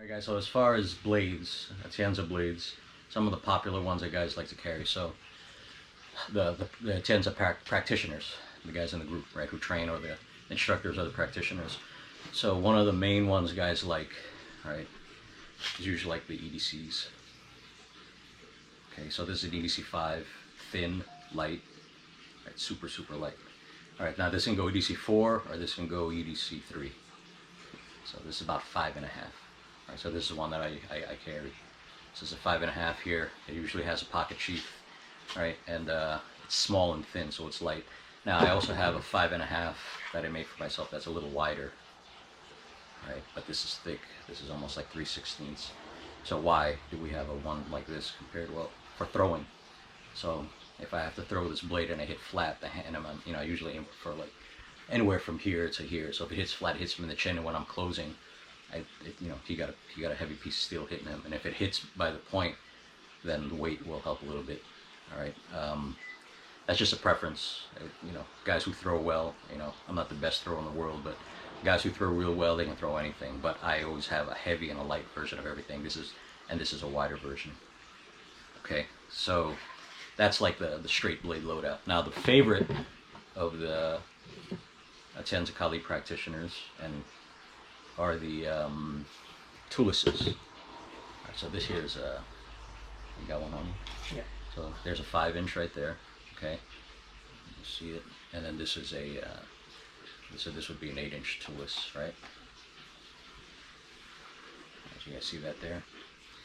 Alright guys, so as far as blades, Atienza blades, some of the popular ones that guys like to carry. So the Atienza practitioners, the guys in the group, right, who train, or the instructors or the practitioners. So one of the main ones guys like, right, is usually like the EDCs. Okay, so this is an EDC 5, thin, light, right, super light. Alright, now this can go EDC 4 or this can go EDC 3. So this is about 5.5. Alright, so this is one that I carry. This is a 5.5 here. It usually has a pocket sheath, right, and it's small and thin, so it's light. Now I also have a 5.5 that I made for myself that's a little wider, right, but this is thick. This is almost like 3/16. So why do we have a one like this compared, well, for throwing? So if I have to throw this blade and I hit flat, the hand, I usually aim for like anywhere from here to here. So if it hits flat, it hits him in the chin, and when I'm closing, he got a heavy piece of steel hitting him, and if it hits by the point, then the weight will help a little bit. All right, that's just a preference. Guys who throw well, I'm not the best thrower in the world, but guys who throw real well, they can throw anything. But I always have a heavy and a light version of everything. This is a wider version. Okay, so that's like the straight blade loadout. Now the favorite of the Atienza Kali practitioners are the tulisas. Right, so this here is you got one on you? Yeah. So there's a 5-inch right there. Okay, you see it, and then this is a so this would be an 8-inch tulis, right? As you guys see that there.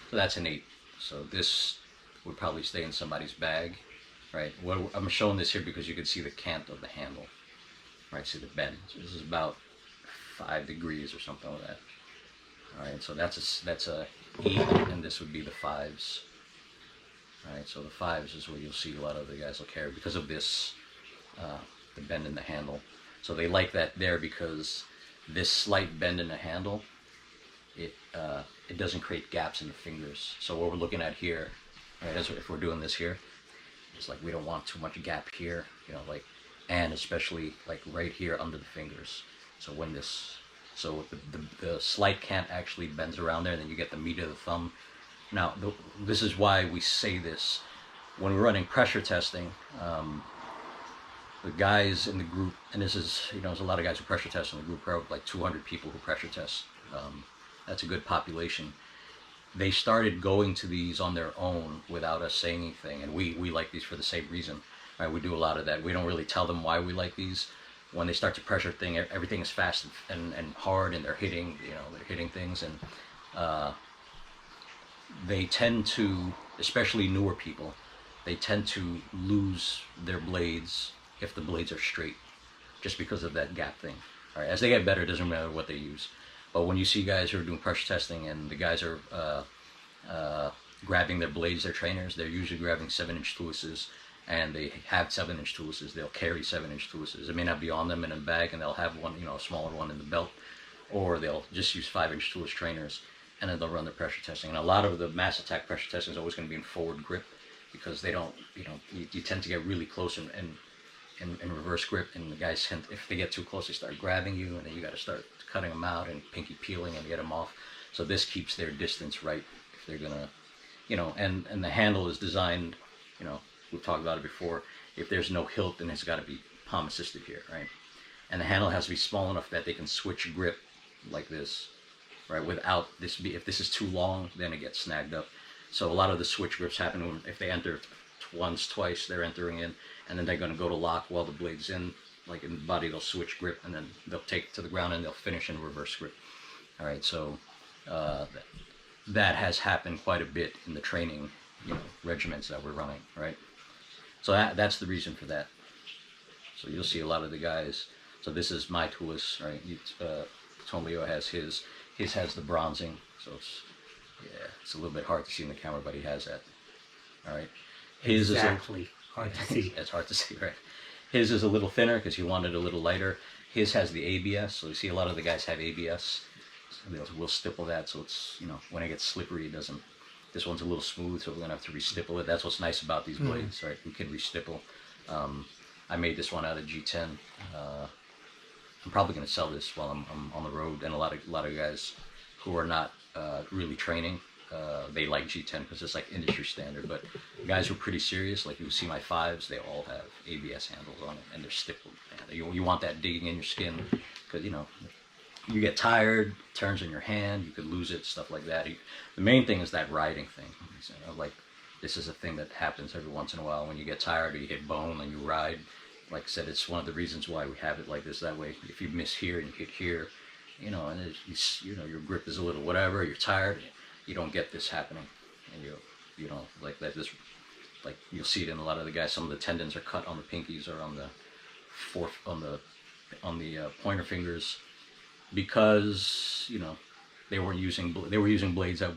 So that's an 8. So this would probably stay in somebody's bag, right? Well, I'm showing this here because you can see the cant of the handle, right? See the bend. So this is about 5 degrees or something like that. All right, so that's a 8, and this would be the 5s. All right, so the 5s is where you'll see a lot of the guys will carry because of this, the bend in the handle. So they like that there because this slight bend in the handle, it doesn't create gaps in the fingers. So what we're looking at here, right, as if we're doing this here, it's like we don't want too much gap here, and especially like right here under the fingers. So when the slight cant actually bends around there, and then you get the meat of the thumb. Now, this is why we say this when we're running pressure testing. The guys in the group, and this is, there's a lot of guys who pressure test in the group, probably like 200 people who pressure test. That's a good population. They started going to these on their own without us saying anything, and we like these for the same reason. Right? We do a lot of that. We don't really tell them why we like these. When they start to pressure thing, everything is fast and hard, and they're hitting things, and they tend to, especially newer people, they tend to lose their blades if the blades are straight, just because of that gap thing. All right, as they get better, it doesn't matter what they use. But when you see guys who are doing pressure testing and the guys are grabbing their blades, their trainers, they're usually grabbing 7-inch tulises, and they have 7-inch tulises. They'll carry 7-inch tulises. It may not be on them in a bag, and they'll have one, a smaller one in the belt, or they'll just use 5-inch tulis trainers, and then they'll run their pressure testing. And a lot of the mass attack pressure testing is always going to be in forward grip, because they don't, you tend to get really close in reverse grip, and the guys tend, if they get too close, they start grabbing you, and then you got to start cutting them out and pinky peeling and get them off. So this keeps their distance right if they're gonna, and the handle is designed, we've talked about it before. If there's no hilt, then it's got to be palm assisted here, right? And the handle has to be small enough that they can switch grip like this, right? Without this if this is too long, then it gets snagged up. So a lot of the switch grips happen when, if they enter once, twice, they're entering in, and then they're going to go to lock while the blade's in, like in the body, they'll switch grip, and then they'll take it to the ground, and they'll finish in reverse grip. All right, so that has happened quite a bit in the training, regiments that we're running, right? So that's the reason for that. So you'll see a lot of the guys. So this is my tulis, right? Leo has his. His has the bronzing, so it's a little bit hard to see in the camera, but he has that. All right. His exactly. Hard to see. It's hard to see, right? His is a little thinner because he wanted a little lighter. His has the ABS, so you see a lot of the guys have ABS. So we'll stipple that, so it's, when it gets slippery, it doesn't. This one's a little smooth, so we're gonna have to restipple it. That's what's nice about these blades, right? We can restipple. I made this one out of G10. I'm probably gonna sell this while I'm on the road, and a lot of guys who are not really training, they like G10 because it's like industry standard. But guys who are pretty serious, like you see my 5s, they all have ABS handles on it, and they're stippled. You want that digging in your skin, because you get tired, turns in your hand, you could lose it, stuff like that. The main thing is that riding thing. Like, this is a thing that happens every once in a while when you get tired or you hit bone and you ride. Like I said, it's one of the reasons why we have it like this. That way, if you miss here and you hit here, and your grip is a little whatever, you're tired, you don't get this happening, and you know, like that. This, like, you'll see it in a lot of the guys. Some of the tendons are cut on the pinkies or on the pointer fingers, because they were using blades that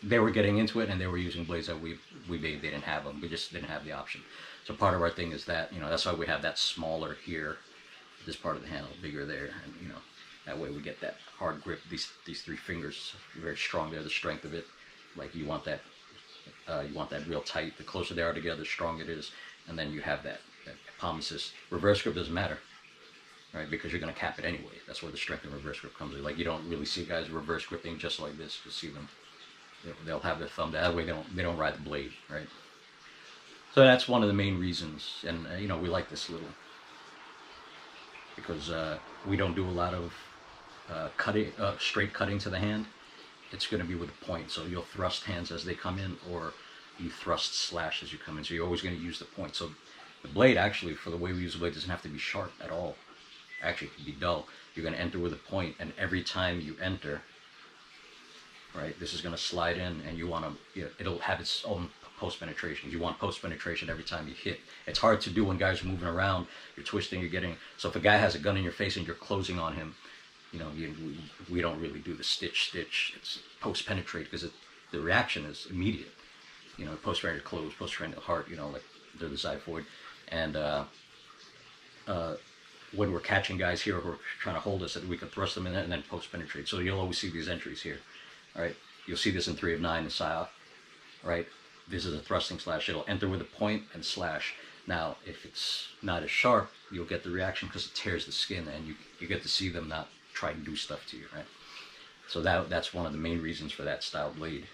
they were getting into it, and they were using blades that we made. They didn't have them. We just didn't have the option. So part of our thing is that that's why we have that smaller here, this part of the handle, bigger there, and that way we get that hard grip. These 3 fingers very strong there. The strength of it, like you want that real tight. The closer they are together, the stronger it is, and then you have that palm assist. Reverse grip doesn't matter, right? Because you're going to cap it anyway. That's where the strength in reverse grip comes in. Like, you don't really see guys reverse gripping just like this. You see them, they'll have their thumb that way. They don't ride the blade, right? So that's one of the main reasons. And we like this little, because we don't do a lot of straight cutting to the hand. It's going to be with a point. So you'll thrust hands as they come in, or you thrust slash as you come in. So you're always going to use the point. So the blade, actually, for the way we use the blade, doesn't have to be sharp at all. Actually, it can be dull. You're going to enter with a point, and every time you enter, right, this is going to slide in, and you want to, it'll have its own post-penetration. You want post-penetration every time you hit. It's hard to do when guys are moving around, you're twisting, you're getting, so if a guy has a gun in your face and you're closing on him, we don't really do the stitch. It's post-penetrate, because the reaction is immediate. Post-penetrate close, post-penetrate heart, like they're the xiphoid. And when we're catching guys here who are trying to hold us, that we can thrust them in and then post-penetrate. So you'll always see these entries here. All right, you'll see this in 3 of 9 in PSYOP, right? This is a thrusting slash. It'll enter with a point and slash. Now, if it's not as sharp, you'll get the reaction because it tears the skin, and you get to see them not try to do stuff to you, right? So that's one of the main reasons for that style blade.